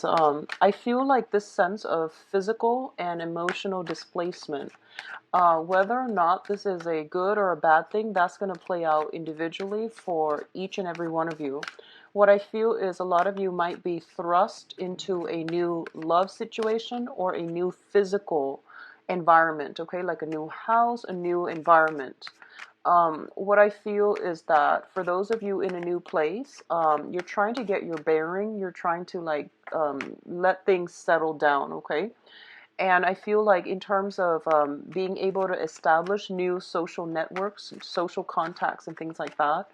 I feel like this sense of physical and emotional displacement, whether or not this is a good or a bad thing, that's going to play out individually for each and every one of you. What I feel is a lot of you might be thrust into a new love situation or a new physical environment, okay, like a new house, a new environment. What I feel is that for those of you in a new place, you're trying to get your bearing. You're trying to let things settle down, okay? And I feel like in terms of being able to establish new social networks, social contacts, and things like that,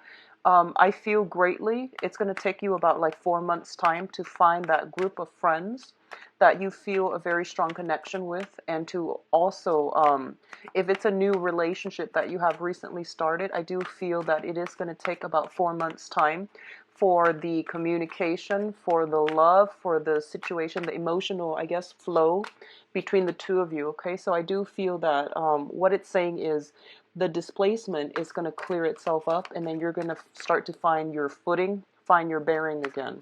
I feel greatly. It's going to take you about like 4 months' time to find that group of friends that you feel a very strong connection with, and to also, if it's a new relationship that you have recently started, I do feel that it is going to take about 4 months' time for the communication, for the love, for the situation, the emotional, I guess, flow between the two of you. Okay, so I do feel that what it's saying is the displacement is going to clear itself up, and then you're going to start to find your footing, find your bearing again.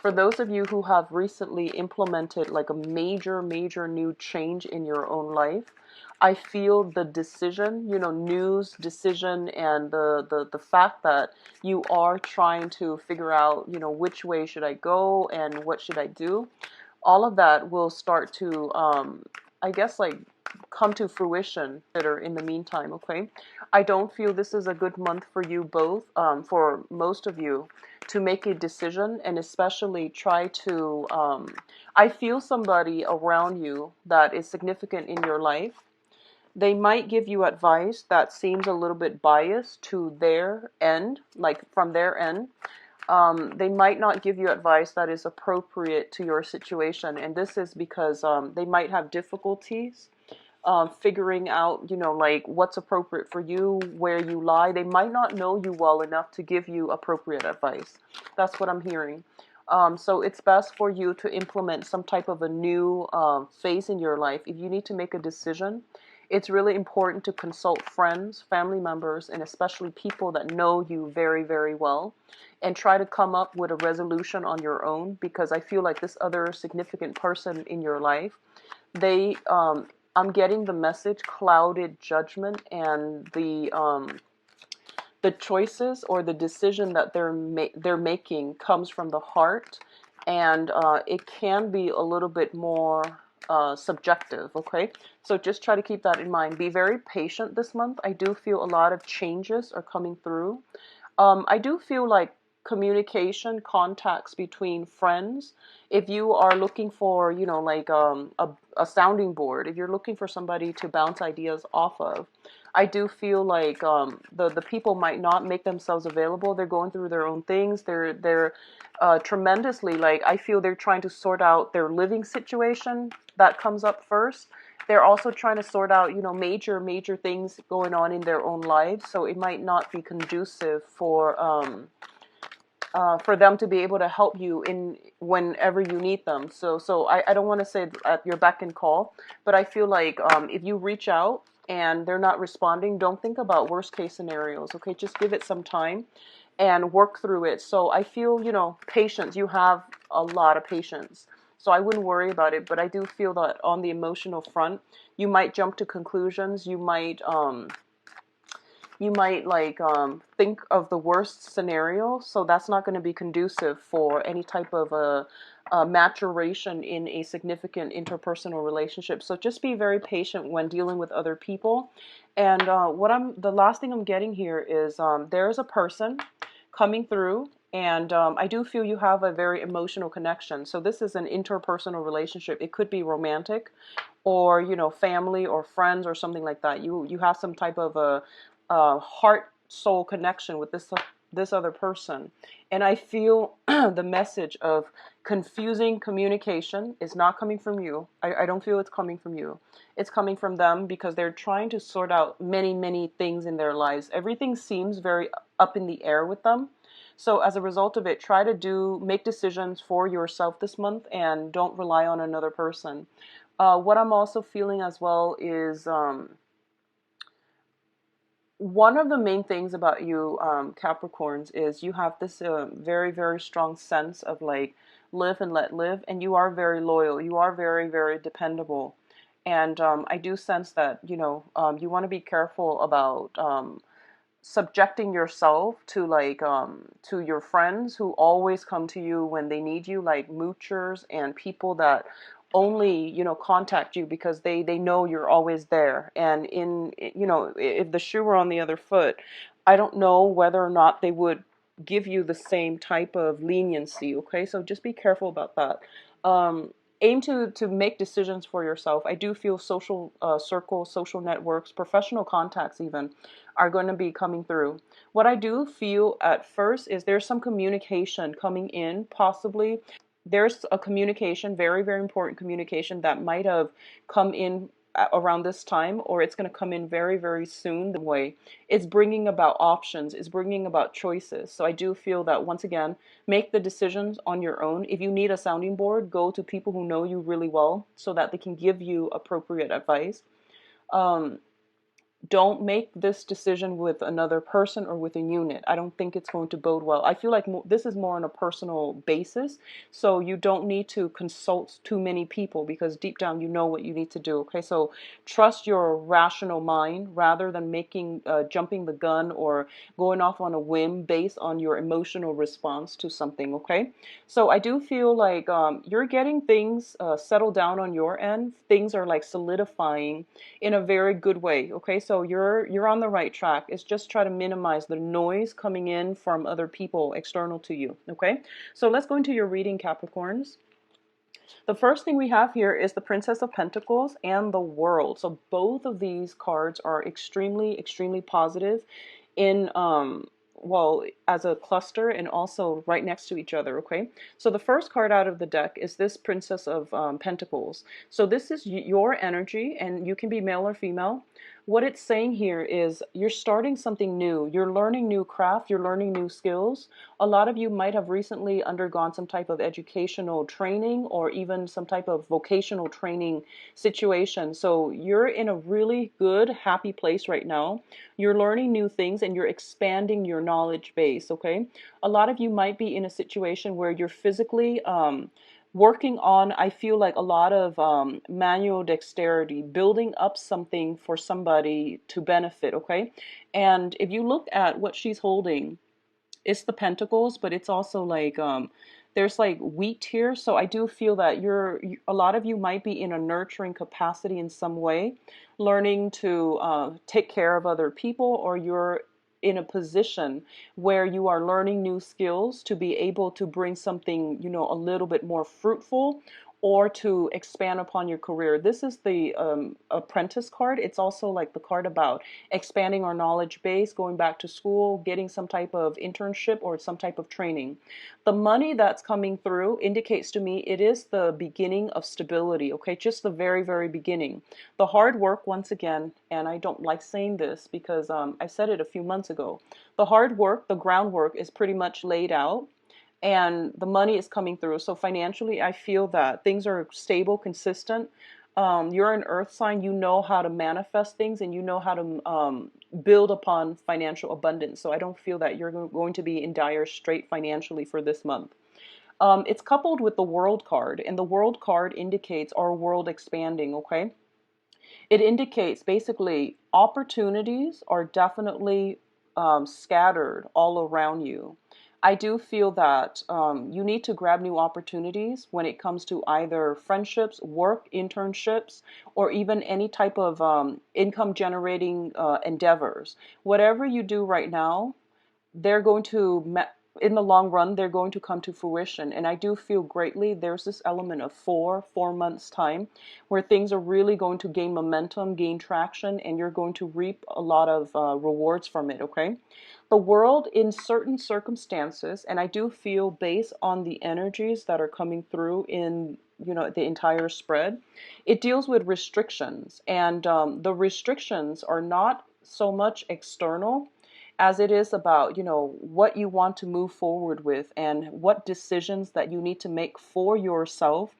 For those of you who have recently implemented like a major new change in your own life, I feel the decision, news, decision, and the fact that you are trying to figure out, which way should I go and what should I do, all of that will start to, I guess, like come to fruition better in the meantime, okay? I don't feel this is a good month for you both, for most of you, to make a decision, and especially try to, I feel somebody around you that is significant in your life. They might give you advice that seems a little bit biased to their end, like from their end. They might not give you advice that is appropriate to your situation, and this is because they might have difficulties figuring out, like what's appropriate for you, where you lie. They might not know you well enough to give you appropriate advice. That's what I'm hearing. So it's best for you to implement some type of a new phase in your life. If you need to make a decision, it's really important to consult friends, family members, and especially people that know you very well, and try to come up with a resolution on your own, because I feel like this other significant person in your life, they I'm getting the message clouded judgment, and the choices or the decision that they're making comes from the heart, and it can be a little bit more subjective. Okay, so just try to keep that in mind. Be very patient this month. I do feel a lot of changes are coming through. I do feel like communication, contacts between friends. If you are looking for, like a sounding board, if you're looking for somebody to bounce ideas off of, I do feel like the people might not make themselves available. They're going through their own things. They're tremendously, like, I feel they're trying to sort out their living situation. That comes up first. They're also trying to sort out, major things going on in their own lives. So it might not be conducive for them to be able to help you in whenever you need them. So I don't want to say at your beck and call, but I feel like if you reach out and they're not responding, don't think about worst case scenarios. Okay, just give it some time and work through it. So I feel, patience. You have a lot of patience. So I wouldn't worry about it, but I do feel that on the emotional front, you might jump to conclusions. You might like think of the worst scenario, so that's not going to be conducive for any type of a maturation in a significant interpersonal relationship. So just be very patient when dealing with other people. And the last thing I'm getting here is there's a person coming through, and I do feel you have a very emotional connection. So this is an interpersonal relationship. It could be romantic, or family or friends or something like that. You have some type of a heart soul connection with this other person, and I feel the message of confusing communication is not coming from you. I don't feel it's coming from you. It's coming from them, because they're trying to sort out many things in their lives. Everything seems very up in the air with them. So as a result of it, try to make decisions for yourself this month, and don't rely on another person. What I'm also feeling as well is one of the main things about you, Capricorns, is you have this very strong sense of like live and let live, and you are very loyal. You are very, very dependable. And I do sense that, you want to be careful about subjecting yourself to to your friends who always come to you when they need you, like moochers and people that only contact you because they know you're always there. And if the shoe were on the other foot, I don't know whether or not they would give you the same type of leniency. Okay, so just be careful about that. Aim to make decisions for yourself. I do feel social circles, social networks, professional contacts even are going to be coming through. What I do feel at first is there's some communication coming in, possibly. There's a communication, very, very important communication that might have come in around this time, or it's going to come in very, very soon. The way it's bringing about options, it's bringing about choices. So I do feel that, once again, make the decisions on your own. If you need a sounding board, go to people who know you really well so that they can give you appropriate advice. Um, don't make this decision with another person or with a unit. I don't think it's going to bode well. I feel like this is more on a personal basis, so you don't need to consult too many people because deep down you know what you need to do. Okay, so trust your rational mind rather than making jumping the gun or going off on a whim based on your emotional response to something. Okay, so I do feel like you're getting things settled down on your end. Things are like solidifying in a very good way. Okay, so you're on the right track. It's just try to minimize the noise coming in from other people external to you. Okay, so let's go into your reading, Capricorns. The first thing we have here is the Princess of Pentacles and the World. So both of these cards are extremely, extremely positive in well, as a cluster and also right next to each other. Okay, so the first card out of the deck is this Princess of Pentacles. So this is your energy, and you can be male or female. What it's saying here is you're starting something new. You're learning new craft. You're learning new skills. A lot of you might have recently undergone some type of educational training or even some type of vocational training situation. So you're in a really good, happy place right now. You're learning new things and you're expanding your knowledge base. Okay, a lot of you might be in a situation where you're physically working on, I feel like, a lot of manual dexterity, building up something for somebody to benefit. Okay, and if you look at what she's holding, it's the pentacles, but it's also like there's like wheat here. So I do feel that a lot of you might be in a nurturing capacity in some way, learning to take care of other people, or you're in a position where you are learning new skills to be able to bring something, a little bit more fruitful, or to expand upon your career. This is the apprentice card. It's also like the card about expanding our knowledge base, going back to school, getting some type of internship or some type of training. The money that's coming through indicates to me it is the beginning of stability, okay? Just the very, very beginning. The hard work, once again, and I don't like saying this because I said it a few months ago, the hard work, the groundwork is pretty much laid out, and the money is coming through. So financially, I feel that things are stable, consistent. You're an earth sign. You know how to manifest things, and you know how to build upon financial abundance. So I don't feel that you're going to be in dire strait financially for this month. It's coupled with the World card, and the World card indicates our world expanding. Okay, it indicates basically opportunities are definitely scattered all around you. I do feel that you need to grab new opportunities when it comes to either friendships, work, internships, or even any type of income generating endeavors. Whatever you do right now, they're going to, in the long run, they're going to come to fruition. And I do feel greatly there's this element of 4 months time where things are really going to gain momentum, gain traction, and you're going to reap a lot of rewards from it. Okay, the world in certain circumstances, and I do feel based on the energies that are coming through in the entire spread, it deals with restrictions. And the restrictions are not so much external as it is about, what you want to move forward with and what decisions that you need to make for yourself,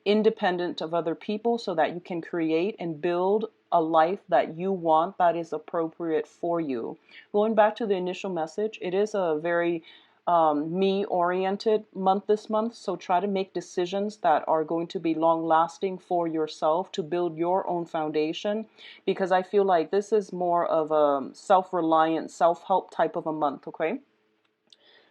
independent of other people, so that you can create and build a life that you want, that is appropriate for you. Going back to the initial message, it is a very me oriented month this month. So try to make decisions that are going to be long lasting for yourself to build your own foundation, because I feel like this is more of a self-reliant, self-help type of a month. Okay.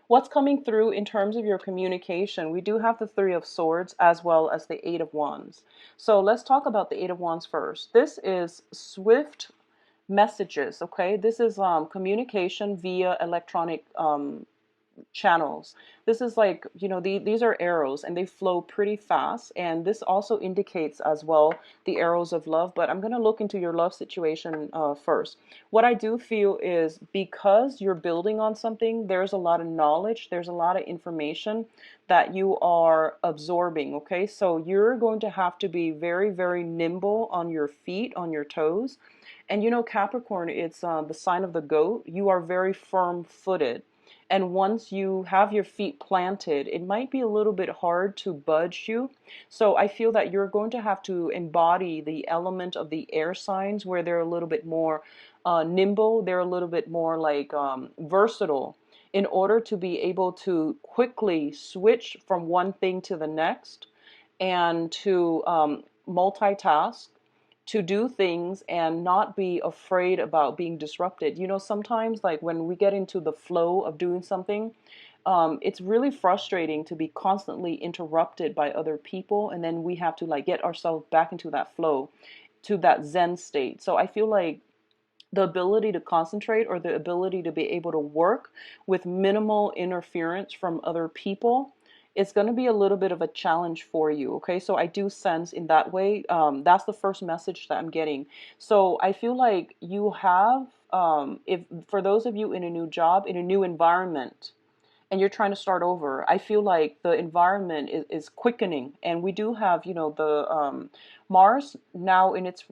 What's coming through in terms of your communication? We do have the Three of Swords as well as the Eight of Wands. So let's talk about the Eight of Wands first. This is swift messages. Okay. This is communication via electronic channels. This is like, these are arrows and they flow pretty fast. And this also indicates as well the arrows of love. But I'm going to look into your love situation first. What I do feel is because you're building on something, there's a lot of knowledge, there's a lot of information that you are absorbing. Okay, so you're going to have to be very, very nimble on your feet, on your toes. And Capricorn, it's the sign of the goat. You are very firm footed. And once you have your feet planted, it might be a little bit hard to budge you. So I feel that you're going to have to embody the element of the air signs where they're a little bit more nimble, they're a little bit more like versatile in order to be able to quickly switch from one thing to the next and to multitask, to do things and not be afraid about being disrupted. Sometimes like when we get into the flow of doing something, it's really frustrating to be constantly interrupted by other people, and then we have to like get ourselves back into that flow, to that Zen state. So I feel like the ability to concentrate, or the ability to be able to work with minimal interference from other people, it's going to be a little bit of a challenge for you. Okay, so I do sense in that way, that's the first message that I'm getting. So I feel like you have, if for those of you in a new job, in a new environment, and you're trying to start over, I feel like the environment is quickening. And we do have, the Mars now in its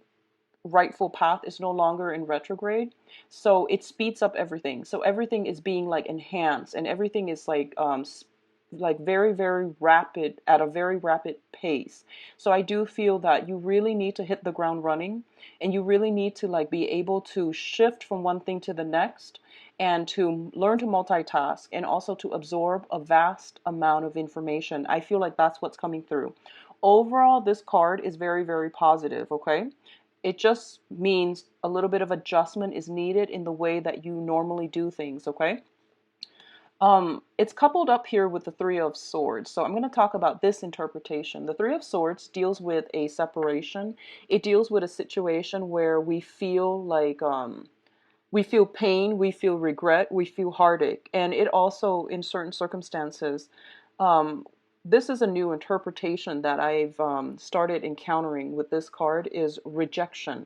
rightful path, is no longer in retrograde, so it speeds up everything. So everything is being like enhanced, and everything is like very, very rapid, at a very rapid pace. So I do feel that you really need to hit the ground running, and you really need to like be able to shift from one thing to the next, and to learn to multitask, and also to absorb a vast amount of information. I feel like that's what's coming through. Overall, this card is very, very positive. Okay, it just means a little bit of adjustment is needed in the way that you normally do things. Okay. It's coupled up here with the Three of Swords. So I'm going to talk about this interpretation. The Three of Swords deals with a separation. It deals with a situation where we feel like, we feel pain, we feel regret, we feel heartache. And it also, in certain circumstances, um, this is a new interpretation that I've started encountering with this card, is rejection.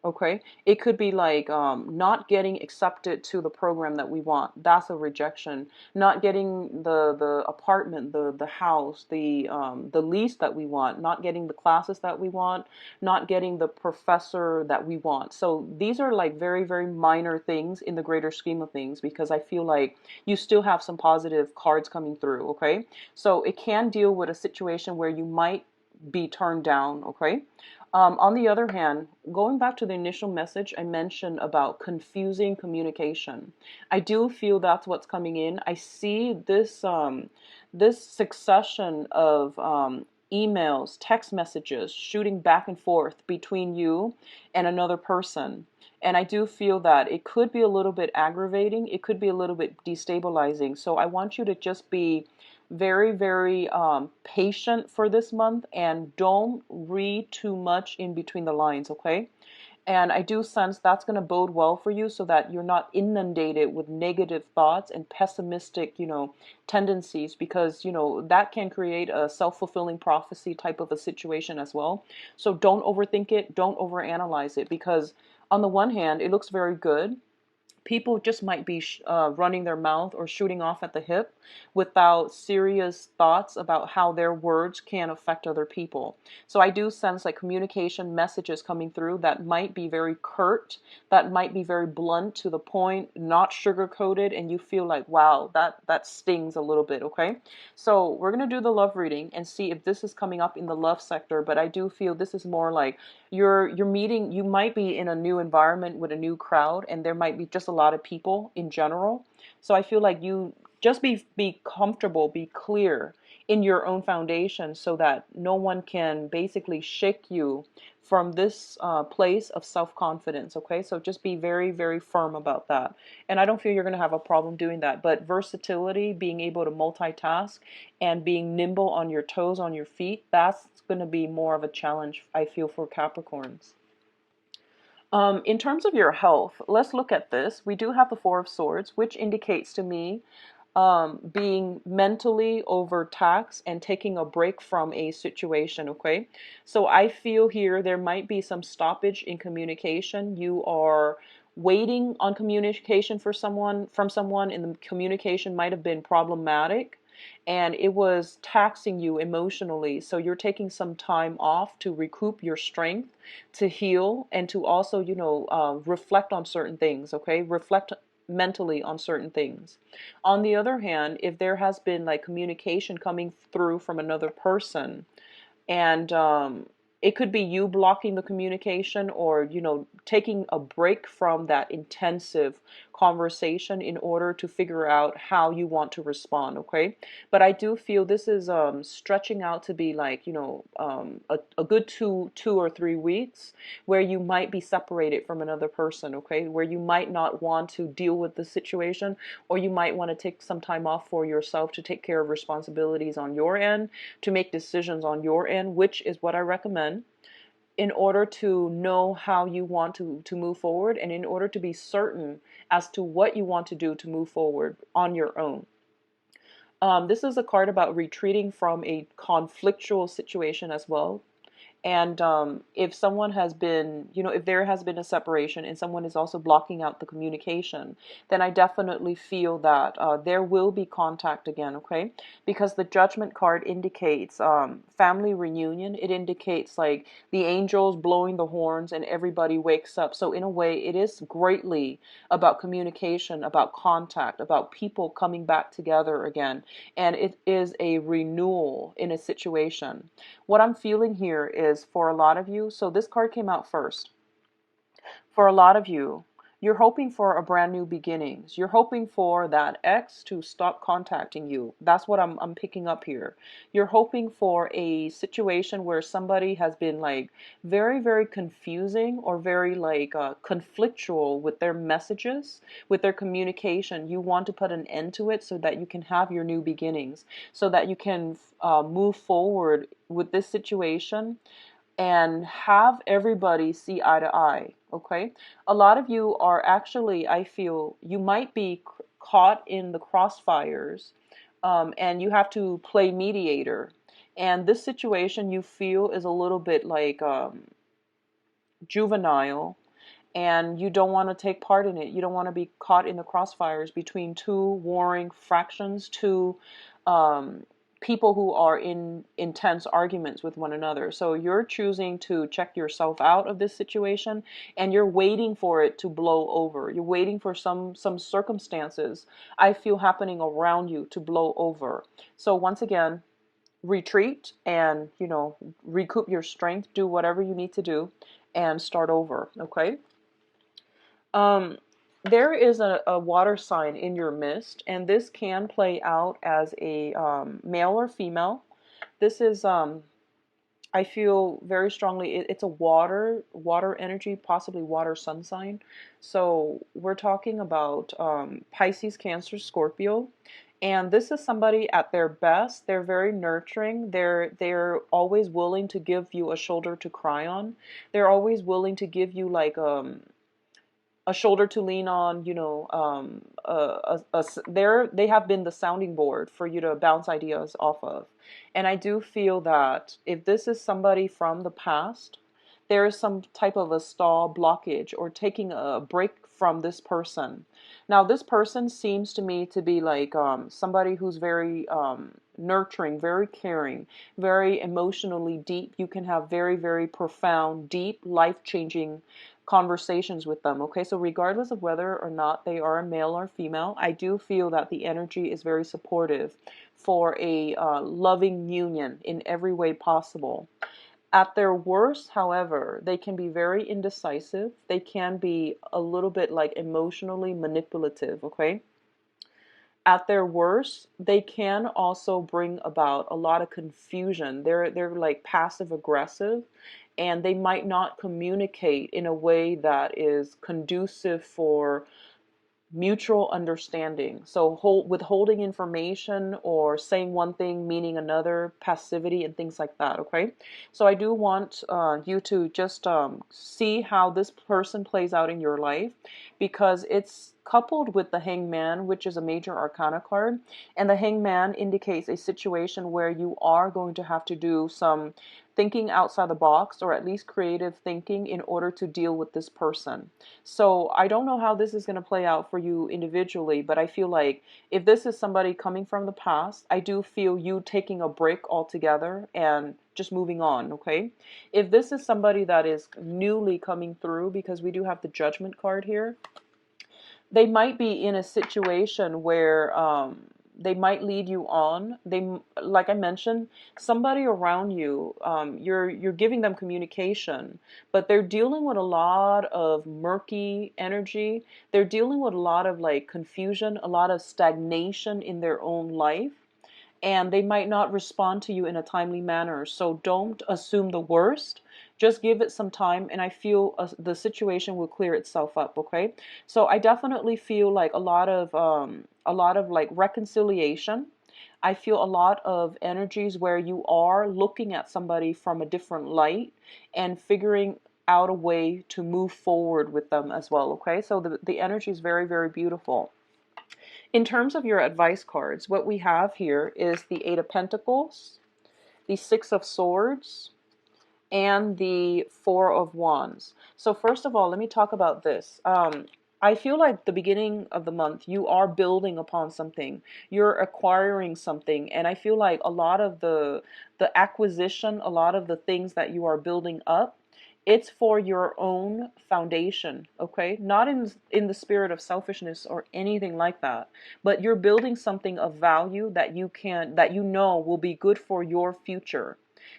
Okay, it could be like not getting accepted to the program that we want. That's a rejection. Not getting the apartment, the house, the lease that we want. Not getting the classes that we want. Not getting the professor that we want. So these are like very, very minor things in the greater scheme of things, because I feel like you still have some positive cards coming through. Okay, so it can deal with a situation where you might be turned down. Okay. On the other hand, going back to the initial message I mentioned about confusing communication, I do feel that's what's coming in. I see this succession of emails, text messages shooting back and forth between you and another person. And I do feel that it could be a little bit aggravating. It could be a little bit destabilizing. So I want you to just be very, very patient for this month, and don't read too much in between the lines. Okay. And I do sense that's going to bode well for you, so that you're not inundated with negative thoughts and pessimistic, tendencies, because, that can create a self-fulfilling prophecy type of a situation as well. So don't overthink it. Don't overanalyze it, because on the one hand, it looks very good. People just might be running their mouth or shooting off at the hip without serious thoughts about how their words can affect other people. So I do sense like communication messages coming through that might be very curt, that might be very blunt, to the point, not sugar coated, and you feel like, wow, that stings a little bit. Okay, so we're gonna do the love reading and see if this is coming up in the love sector. But I do feel this is more like you're meeting, you might be in a new environment with a new crowd, and there might be just a lot of people in general. So I feel like you just be comfortable, be clear in your own foundation so that no one can basically shake you from this place of self-confidence. Okay, so just be very, very firm about that. And I don't feel you're going to have a problem doing that. But versatility, being able to multitask and being nimble on your toes, on your feet, that's going to be more of a challenge, I feel, for Capricorns. In terms of your health, let's look at this. We do have the Four of Swords, which indicates to me being mentally overtaxed and taking a break from a situation. Okay, so I feel here there might be some stoppage in communication. You are waiting on communication for someone from someone, and the communication might have been problematic and it was taxing you emotionally. So you're taking some time off to recoup your strength, to heal, and to also, reflect on certain things. Okay, reflect mentally on certain things. On the other hand, if there has been like communication coming through from another person, and it could be you blocking the communication, or taking a break from that intensive conversation in order to figure out how you want to respond. Okay, but I do feel this is stretching out to be like a good 2 or 3 weeks where you might be separated from another person. Okay, where you might not want to deal with the situation, or you might want to take some time off for yourself to take care of responsibilities on your end, to make decisions on your end, which is what I recommend in order to know how you want to move forward, and in order to be certain as to what you want to do to move forward on your own. This is a card about retreating from a conflictual situation as well. And if someone has been, if there has been a separation and someone is also blocking out the communication, then I definitely feel that there will be contact again, okay? Because the Judgment card indicates family reunion. It indicates like the angels blowing the horns and everybody wakes up. So in a way, it is greatly about communication, about contact, about people coming back together again. And it is a renewal in a situation. What I'm feeling here is for a lot of you, so this card came out first. For a lot of you, you're hoping for a brand new beginnings. You're hoping for that ex to stop contacting you. That's what I'm picking up here. You're hoping for a situation where somebody has been like very, very confusing, or very like conflictual with their messages, with their communication. You want to put an end to it so that you can have your new beginnings, so that you can move forward with this situation and have everybody see eye to eye. Okay, a lot of you are actually, I feel you might be caught in the crossfires, and you have to play mediator, and this situation you feel is a little bit like juvenile, and you don't want to take part in it. You don't want to be caught in the crossfires between two warring fractions, two people who are in intense arguments with one another. So you're choosing to check yourself out of this situation, and you're waiting for it to blow over. You're waiting for some circumstances, I feel, happening around you to blow over. So once again, retreat and recoup your strength, do whatever you need to do, and start over. Okay. um, there is a water sign in your midst, and this can play out as a male or female. This is, I feel very strongly, it's a water energy, possibly water sun sign. So we're talking about Pisces, Cancer, Scorpio. And this is somebody at their best. They're very nurturing. They're always willing to give you a shoulder to cry on. They're always willing to give you like a shoulder to lean on, they have been the sounding board for you to bounce ideas off of. And I do feel that if this is somebody from the past, there is some type of a stall blockage or taking a break from this person. Now, this person seems to me to be like somebody who's very nurturing, very caring, very emotionally deep. You can have very, very profound, deep, life-changing conversations with them. Okay, so regardless of whether or not they are a male or female, I do feel that the energy is very supportive for a loving union in every way possible. At their worst, however, they can be very indecisive. They can be a little bit like emotionally manipulative. Okay, At their worst, they can also bring about a lot of confusion. They're like passive aggressive, and they might not communicate in a way that is conducive for mutual understanding. So withholding information or saying one thing meaning another, passivity and things like that. Okay, so I do want you to just see how this person plays out in your life, because it's coupled with the Hangman, which is a major arcana card, and the Hangman indicates a situation where you are going to have to do some thinking outside the box, or at least creative thinking, in order to deal with this person. So I don't know how this is going to play out for you individually, but I feel like if this is somebody coming from the past, I do feel you taking a break altogether and just moving on, okay? If this is somebody that is newly coming through, because we do have the Judgment card here, they might be in a situation where they might lead you on. They, like I mentioned, somebody around you, you're giving them communication, but they're dealing with a lot of murky energy. They're dealing with a lot of like confusion, a lot of stagnation in their own life, and they might not respond to you in a timely manner. So don't assume the worst. Just give it some time, and I feel the situation will clear itself up. Okay, so I definitely feel like a lot of like reconciliation. I feel a lot of energies where you are looking at somebody from a different light and figuring out a way to move forward with them as well. Okay, so the energy is very, very beautiful. In terms of your advice cards, what we have here is the Eight of Pentacles, the Six of Swords, and the Four of Wands. So first of all, let me talk about this. I feel like the beginning of the month, you are building upon something. You're acquiring something. And I feel like a lot of the acquisition, a lot of the things that you are building up, it's for your own foundation, okay? Not in the spirit of selfishness or anything like that, but you're building something of value that you know will be good for your future.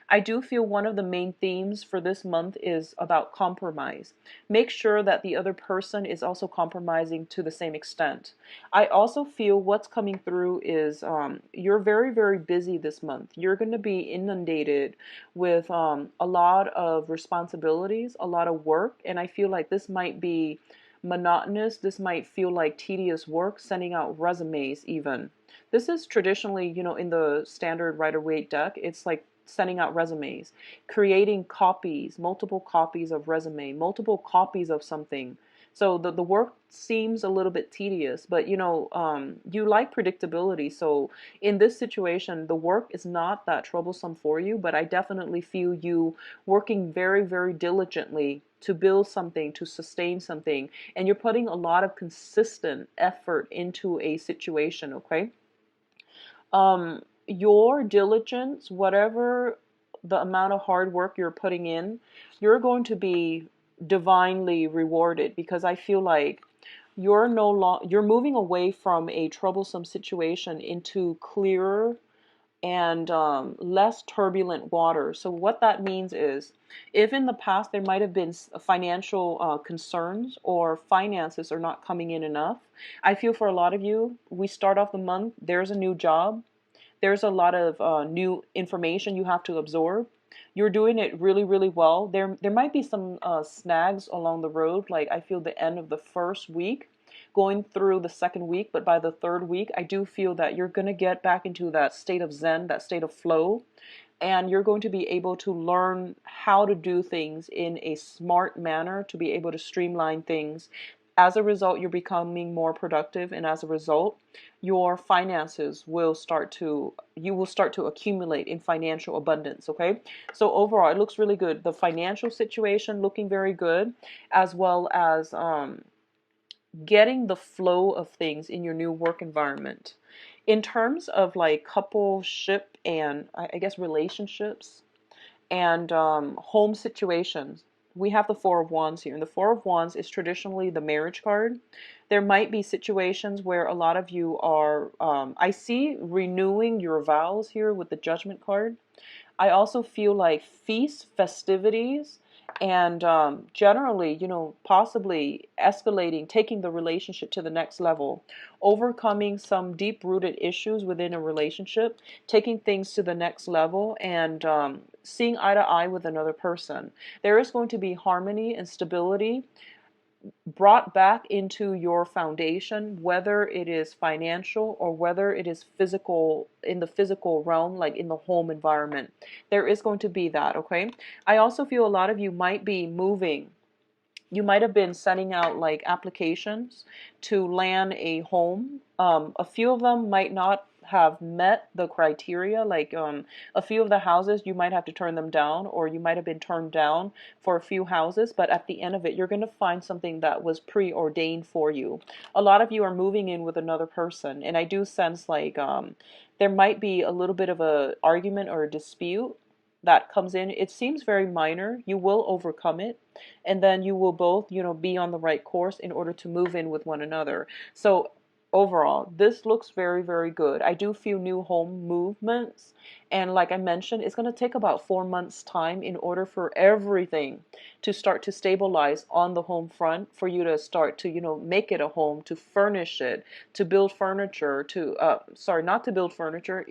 I do feel one of the main themes for this month is about compromise. Make sure that the other person is also compromising to the same extent. I also feel what's coming through is you're very, very busy this month. You're going to be inundated with a lot of responsibilities, a lot of work, and I feel like this might be monotonous. This might feel like tedious work, sending out resumes even. This is traditionally, in the standard Rider-Waite deck, it's like sending out resumes, creating copies, multiple copies of resume, multiple copies of something. So the work seems a little bit tedious, but you like predictability. So in this situation, the work is not that troublesome for you, but I definitely feel you working very, very diligently to build something, to sustain something, and you're putting a lot of consistent effort into a situation, okay? Your diligence, whatever the amount of hard work you're putting in, you're going to be divinely rewarded, because I feel like you're moving away from a troublesome situation into clearer and less turbulent water. So what that means is, if in the past there might have been financial concerns, or finances are not coming in enough, I feel for a lot of you, we start off the month, there's a new job, there's a lot of new information you have to absorb. You're doing it really, really well. There might be some snags along the road, like I feel the end of the first week, going through the second week, but by the third week, I do feel that you're going to get back into that state of zen, that state of flow, and you're going to be able to learn how to do things in a smart manner, to be able to streamline things. As a result, you're becoming more productive, and as a result, your finances will start to accumulate in financial abundance. Okay, so overall it looks really good. The financial situation looking very good, as well as getting the flow of things in your new work environment. In terms of like coupleship and I guess relationships and home situations, we have the Four of Wands here. And the Four of Wands is traditionally the marriage card. There might be situations where a lot of you are, I see renewing your vows here with the Judgment card. I also feel like feasts, festivities, And generally, possibly escalating, taking the relationship to the next level, overcoming some deep-rooted issues within a relationship, taking things to the next level, and seeing eye to eye with another person. There is going to be harmony and stability brought back into your foundation, whether it is financial or whether it is physical, in the physical realm, like in the home environment. There is going to be that, okay? I also feel a lot of you might be moving. You might have been sending out like applications to land a home. A few of them might not have met the criteria. Like a few of the houses, you might have to turn them down, or you might have been turned down for a few houses. But at the end of it, you're going to find something that was preordained for you. A lot of you are moving in with another person, and I do sense like there might be a little bit of a argument or a dispute that comes in. It seems very minor. You will overcome it, and then you will both, be on the right course in order to move in with one another. So overall, this looks very, very good. I do feel new home movements, and like I mentioned, it's going to take about 4 months time in order for everything to start to stabilize on the home front, for you to start to, make it a home, to furnish it, to build furniture, to sorry, not to build furniture.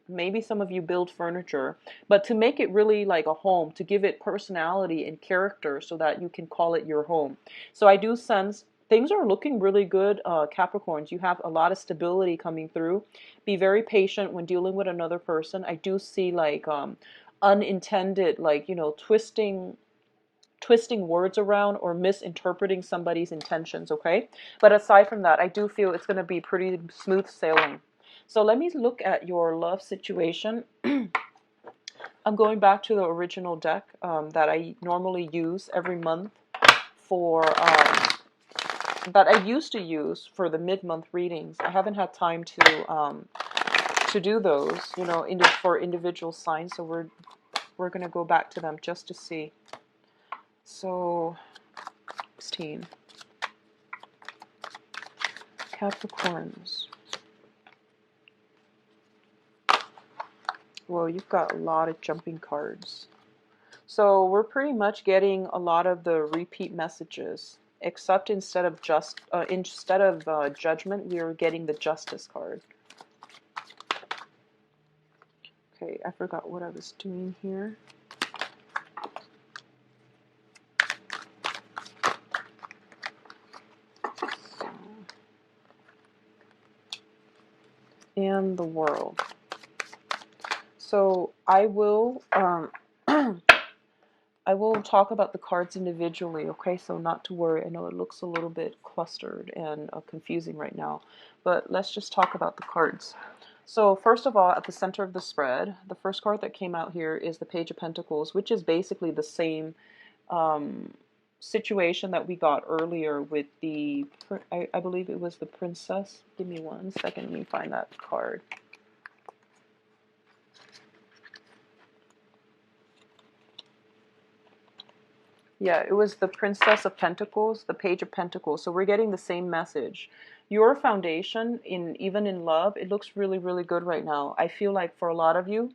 Maybe some of you build furniture, but to make it really like a home, to give it personality and character so that you can call it your home. So I do sense things are looking really good, Capricorns. You have a lot of stability coming through. Be very patient when dealing with another person. I do see like unintended, like, twisting words around or misinterpreting somebody's intentions, okay? But aside from that, I do feel it's going to be pretty smooth sailing. So let me look at your love situation. I'm going back to the original deck that I normally use every month for, that I used to use for the mid-month readings. I haven't had time to do those, for individual signs. So we're going to go back to them just to see. So 16 Capricorns. Well, you've got a lot of jumping cards. So we're pretty much getting a lot of the repeat messages, except instead of judgment, we are getting the justice card. Okay, I forgot what I was doing here. And the world. So I will I will talk about the cards individually, okay? So not to worry. I know it looks a little bit clustered and confusing right now, but let's just talk about the cards. So first of all, at the center of the spread, the first card that came out here is the Page of Pentacles, which is basically the same situation that we got earlier with the, I believe it was the Princess. Give me 1 second, let me find that card. Yeah, it was the Princess of Pentacles, the Page of Pentacles. So we're getting the same message. Your foundation, even in love, it looks really, really good right now. I feel like for a lot of you,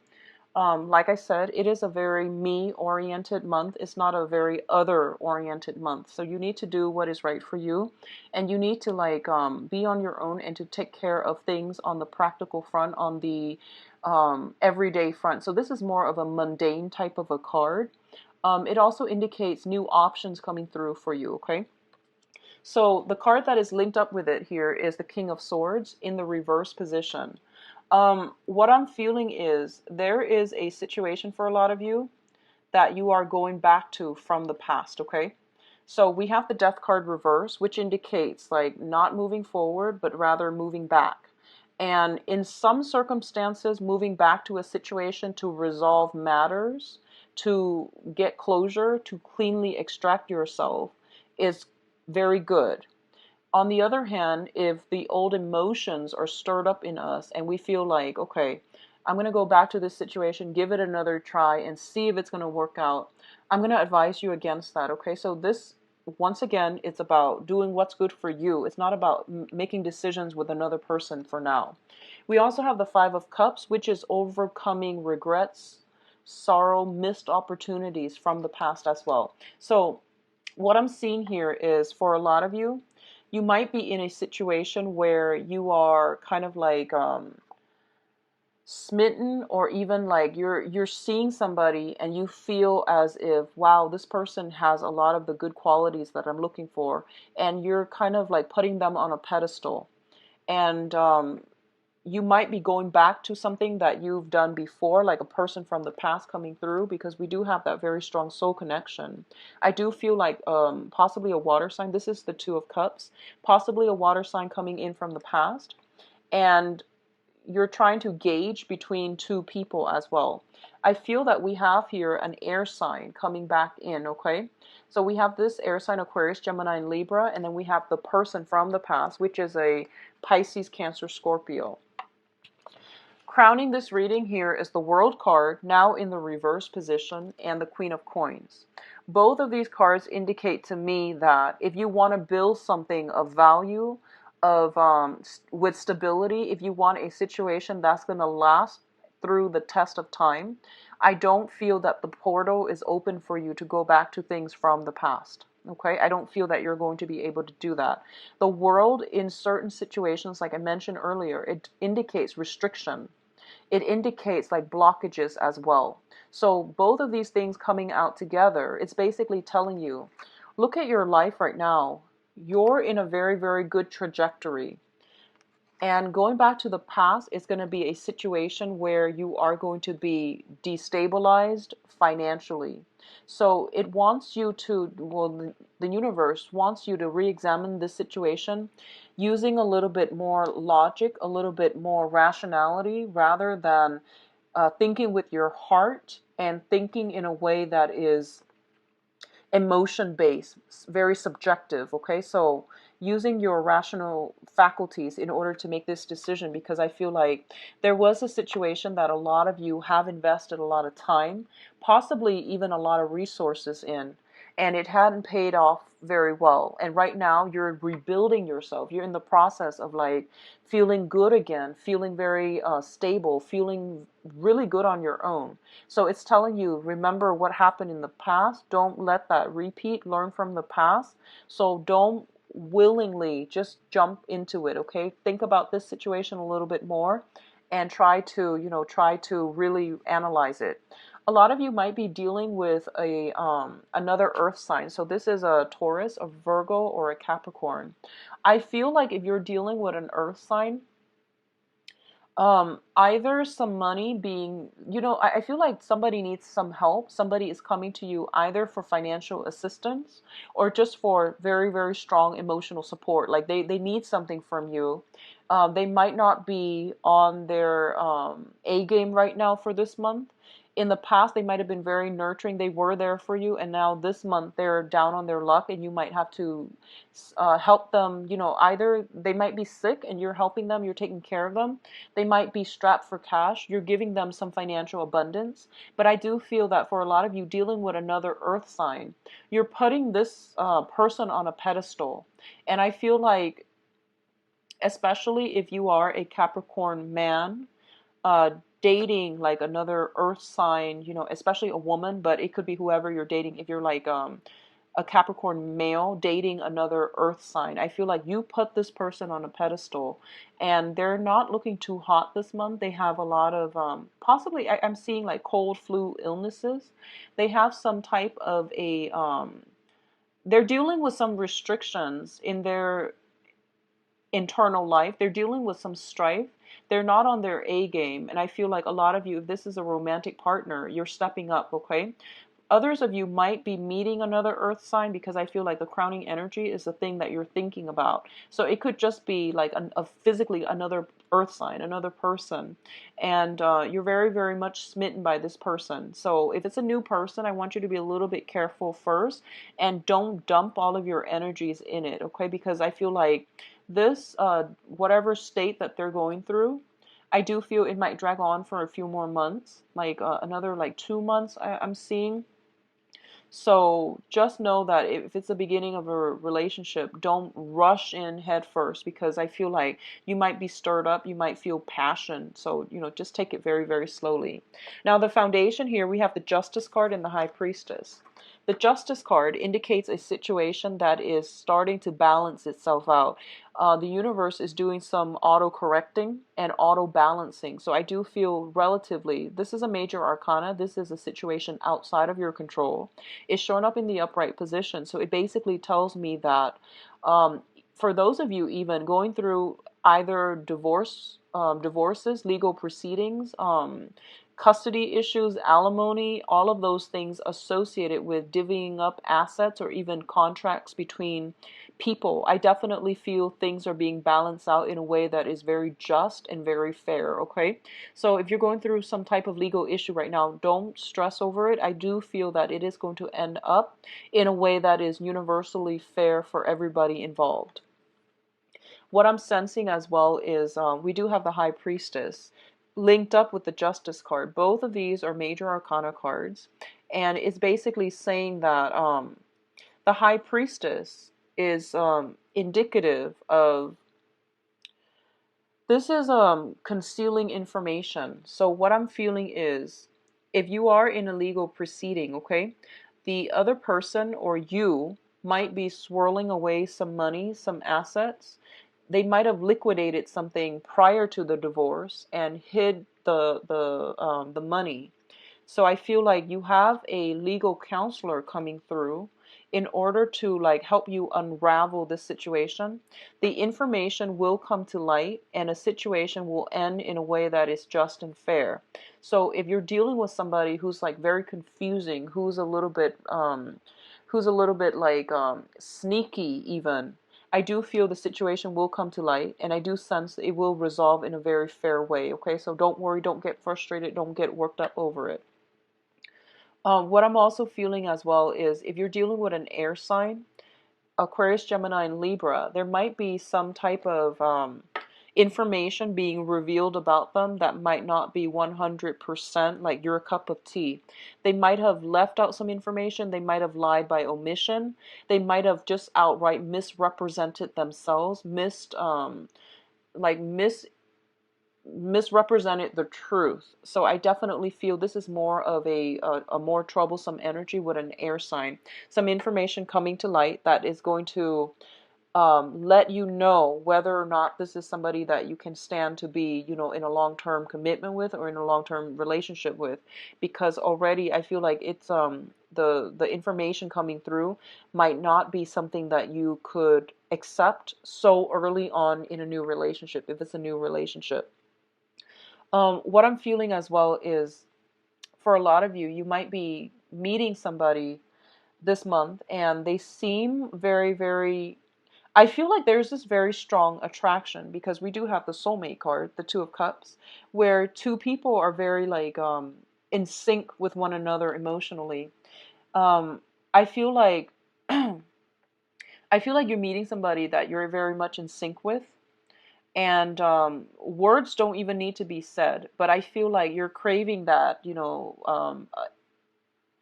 like I said, it is a very me-oriented month. It's not a very other-oriented month. So you need to do what is right for you. And you need to like be on your own and to take care of things on the practical front, on the everyday front. So this is more of a mundane type of a card. It also indicates new options coming through for you, okay? So the card that is linked up with it here is the King of Swords in the reverse position. What I'm feeling is there is a situation for a lot of you that you are going back to from the past, okay? So we have the Death card reverse, which indicates like not moving forward, but rather moving back. And in some circumstances, moving back to a situation to resolve matters, to get closure, to cleanly extract yourself is very good. On the other hand, if the old emotions are stirred up in us and we feel like, okay, I'm going to go back to this situation, give it another try and see if it's going to work out, I'm going to advise you against that, okay? So this, once again, it's about doing what's good for you. It's not about making decisions with another person for now. We also have the Five of Cups, which is overcoming regrets, sorrow, missed opportunities from the past as well. So what I'm seeing here is, for a lot of you, you might be in a situation where you are kind of like smitten, or even like you're seeing somebody and you feel as if, wow, this person has a lot of the good qualities that I'm looking for, and you're kind of like putting them on a pedestal. And you might be going back to something that you've done before, like a person from the past coming through, because we do have that very strong soul connection. I do feel like possibly a water sign. This is the Two of Cups. Possibly a water sign coming in from the past. And you're trying to gauge between two people as well. I feel that we have here an air sign coming back in, okay? So we have this air sign, Aquarius, Gemini, and Libra, and then we have the person from the past, which is a Pisces, Cancer, Scorpio. Crowning this reading here is the World card, now in the reverse position, and the Queen of Coins. Both of these cards indicate to me that if you want to build something of value, of with stability, if you want a situation that's going to last through the test of time, I don't feel that the portal is open for you to go back to things from the past. Okay, I don't feel that you're going to be able to do that. The World, in certain situations, like I mentioned earlier, it indicates restriction. It indicates like blockages as well. So both of these things coming out together, it's basically telling you, look at your life right now. You're in a very, very good trajectory. And going back to the past, it's going to be a situation where you are going to be destabilized financially. So it wants you to, well, the universe wants you to re-examine this situation using a little bit more logic, a little bit more rationality, rather than thinking with your heart and thinking in a way that is emotion based, very subjective. Okay, so using your rational faculties in order to make this decision, because I feel like there was a situation that a lot of you have invested a lot of time, possibly even a lot of resources in, and it hadn't paid off very well. And right now you're rebuilding yourself. You're in the process of like feeling good again, feeling very stable, feeling really good on your own. So it's telling you, remember what happened in the past. Don't let that repeat. Learn from the past. So don't willingly just jump into it, okay? Think about this situation a little bit more and try to, try to really analyze it. A lot of you might be dealing with a another earth sign. So this is a Taurus, a Virgo, or a Capricorn. I feel like if you're dealing with an earth sign, either some money being, I feel like somebody needs some help. Somebody is coming to you either for financial assistance or just for very, very strong emotional support. Like they need something from you. They might not be on their A game right now for this month. In the past, they might have been very nurturing. They were there for you, and now this month they're down on their luck, and you might have to help them. Either they might be sick and you're helping them, you're taking care of them. They might be strapped for cash. You're giving them some financial abundance. But I do feel that for a lot of you dealing with another earth sign, you're putting this person on a pedestal. And I feel like, especially if you are a Capricorn man, uh, dating like another earth sign, especially a woman, but it could be whoever you're dating. If you're like a Capricorn male dating another earth sign, I feel like you put this person on a pedestal, and they're not looking too hot this month. They have a lot of possibly, I'm seeing like cold, flu, illnesses. They have some type of a they're dealing with some restrictions in their internal life. They're dealing with some strife. They're not on their A game. And I feel like a lot of you, if this is a romantic partner, you're stepping up, okay? Others of you might be meeting another earth sign, because I feel like the crowning energy is the thing that you're thinking about. So it could just be like a physically another earth sign, another person. And you're very, very much smitten by this person. So if it's a new person, I want you to be a little bit careful first and don't dump all of your energies in it, okay? Because I feel like this, whatever state that they're going through, I do feel it might drag on for a few more months, like another like 2 months I'm seeing. So just know that if it's the beginning of a relationship, don't rush in head first, because I feel like you might be stirred up, you might feel passion. So, just take it very, very slowly. Now, the foundation here, we have the Justice card and the High Priestess. The Justice card indicates a situation that is starting to balance itself out. The universe is doing some auto-correcting and auto-balancing. So I do feel relatively, this is a major arcana. This is a situation outside of your control. It's showing up in the upright position. So it basically tells me that for those of you even going through either divorces, legal proceedings, custody issues, alimony, all of those things associated with divvying up assets or even contracts between people, I definitely feel things are being balanced out in a way that is very just and very fair, okay? So if you're going through some type of legal issue right now, don't stress over it. I do feel that it is going to end up in a way that is universally fair for everybody involved. What I'm sensing as well is we do have the High Priestess linked up with the Justice card. Both of these are major arcana cards, and it's basically saying that the High Priestess is indicative of, this is concealing information. So what I'm feeling is, if you are in a legal proceeding, okay, the other person or you might be swirling away some money, some assets. They might have liquidated something prior to the divorce and hid the money. So I feel like you have a legal counselor coming through in order to like help you unravel this situation. The information will come to light and a situation will end in a way that is just and fair. So if you're dealing with somebody who's like very confusing, who's a little bit like sneaky even, I do feel the situation will come to light, and I do sense it will resolve in a very fair way, okay? So don't worry, don't get frustrated, don't get worked up over it. What I'm also feeling as well is, if you're dealing with an air sign, Aquarius, Gemini, and Libra, there might be some type of information being revealed about them that might not be 100% like your cup of tea. They might have left out some information. They might have lied by omission. They might have just outright misrepresented themselves, misrepresented the truth. So I definitely feel this is more of a more troublesome energy with an air sign. Some information coming to light that is going to let you know whether or not this is somebody that you can stand to be, in a long-term commitment with or in a long-term relationship with. Because already I feel like it's the information coming through might not be something that you could accept so early on in a new relationship, if it's a new relationship. What I'm feeling as well is, for a lot of you, you might be meeting somebody this month and they seem very, very, I feel like there's this very strong attraction, because we do have the soulmate card, the Two of Cups, where two people are very like in sync with one another emotionally. I feel like I feel like you're meeting somebody that you're very much in sync with, and words don't even need to be said, but I feel like you're craving that,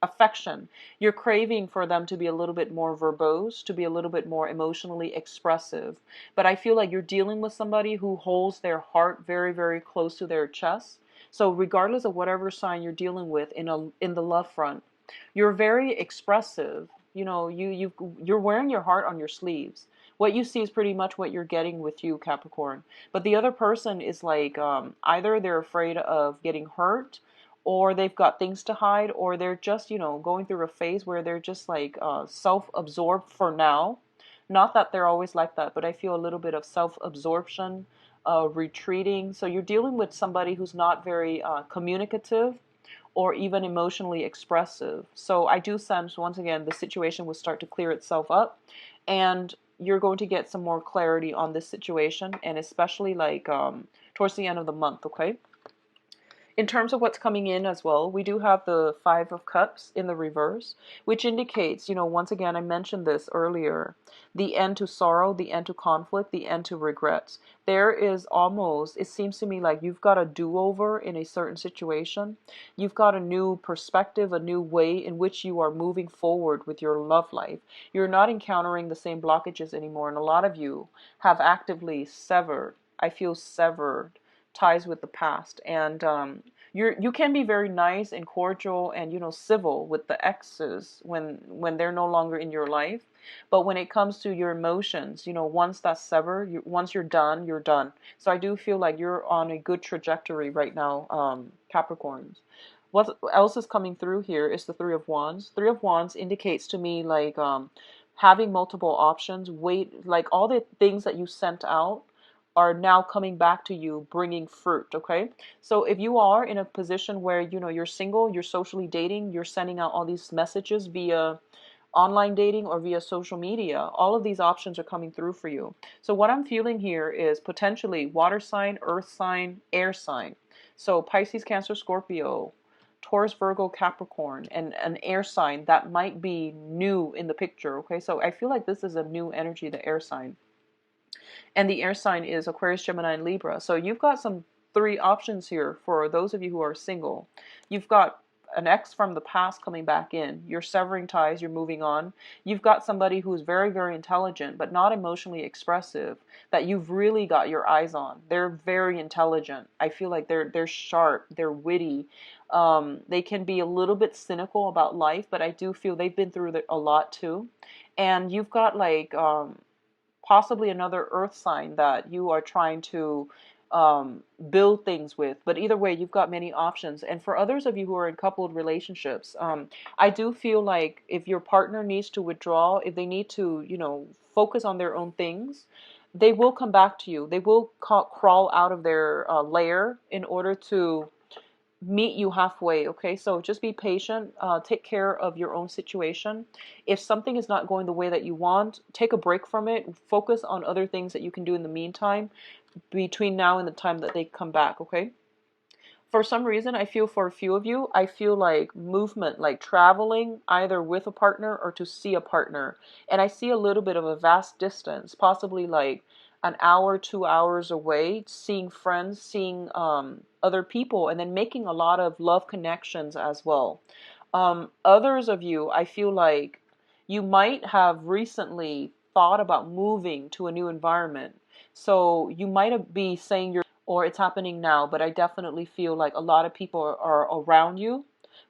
affection. You're craving for them to be a little bit more verbose, to be a little bit more emotionally expressive. But I feel like you're dealing with somebody who holds their heart very, very close to their chest. So regardless of whatever sign you're dealing with in the love front, you're very expressive. You're wearing your heart on your sleeves. What you see is pretty much what you're getting with you, Capricorn. But the other person is like, either they're afraid of getting hurt, or they've got things to hide, or they're just, going through a phase where they're just like self-absorbed for now. Not that they're always like that, but I feel a little bit of self-absorption, retreating. So you're dealing with somebody who's not very communicative or even emotionally expressive. So I do sense, once again, the situation will start to clear itself up, and you're going to get some more clarity on this situation, and especially like towards the end of the month, okay? In terms of what's coming in as well, we do have the Five of Cups in the reverse, which indicates, once again, I mentioned this earlier, the end to sorrow, the end to conflict, the end to regrets. There is almost, it seems to me like you've got a do-over in a certain situation. You've got a new perspective, a new way in which you are moving forward with your love life. You're not encountering the same blockages anymore, and a lot of you have actively severed, I feel severed ties with the past, and you can be very nice and cordial and civil with the exes when they're no longer in your life, but when it comes to your emotions, once that's severed, once you're done, you're done. So I do feel like you're on a good trajectory right now, Capricorns. What else is coming through here is the Three of Wands. Three of Wands indicates to me like having multiple options, wait, like all the things that you sent out are now coming back to you bringing fruit. Okay, so if you are in a position where you're single, you're socially dating, you're sending out all these messages via online dating or via social media, all of these options are coming through for you. So what I'm feeling here is potentially water sign, earth sign, air sign. So Pisces, Cancer, Scorpio, Taurus, Virgo, Capricorn, and an air sign that might be new in the picture. Okay, so I feel like this is a new energy, the air sign. And the air sign is Aquarius, Gemini, and Libra. So you've got some three options here for those of you who are single. You've got an ex from the past coming back in. You're severing ties, you're moving on. You've got somebody who's very, very intelligent, but not emotionally expressive, that you've really got your eyes on. They're very intelligent. I feel like they're sharp, they're witty. They can be a little bit cynical about life, but I do feel they've been through a lot too. And you've got like possibly another earth sign that you are trying to build things with. But either way, you've got many options. And for others of you who are in coupled relationships, I do feel like if your partner needs to withdraw, if they need to, focus on their own things, they will come back to you. They will crawl out of their lair in order to meet you halfway. Okay, so just be patient, take care of your own situation. If something is not going the way that you want, take a break from it, focus on other things that you can do in the meantime between now and the time that they come back. Okay, for some reason I feel for a few of you, I feel like movement, like traveling either with a partner or to see a partner, and I see a little bit of a vast distance, possibly like an hour, 2 hours away, seeing friends, seeing other people, and then making a lot of love connections as well. Others of you, I feel like you might have recently thought about moving to a new environment. So you might be saying or it's happening now, but I definitely feel like a lot of people are around you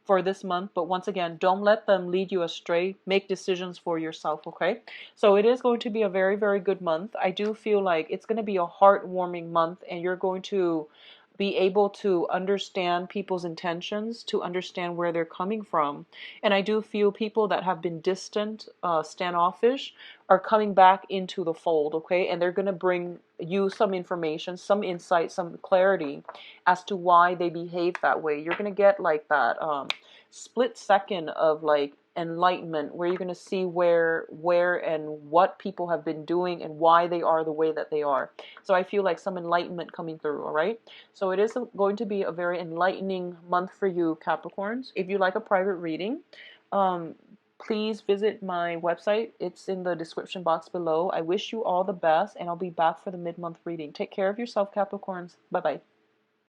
for this month. But once again, don't let them lead you astray. Make decisions for yourself, okay? So it is going to be a very, very good month. I do feel like it's going to be a heartwarming month, and you're going to be able to understand people's intentions, to understand where they're coming from. And I do feel people that have been distant, standoffish, are coming back into the fold, okay? And they're going to bring you some information, some insight, some clarity as to why they behave that way. You're going to get like that split second of like enlightenment, where you're going to see where and what people have been doing and why they are the way that they are. So I feel like some enlightenment coming through. All right, so it is going to be a very enlightening month for you, Capricorns. If you like a private reading, please visit my website. It's in the description box below. I wish you all the best, and I'll be back for the mid-month reading. Take care of yourself, Capricorns. Bye bye.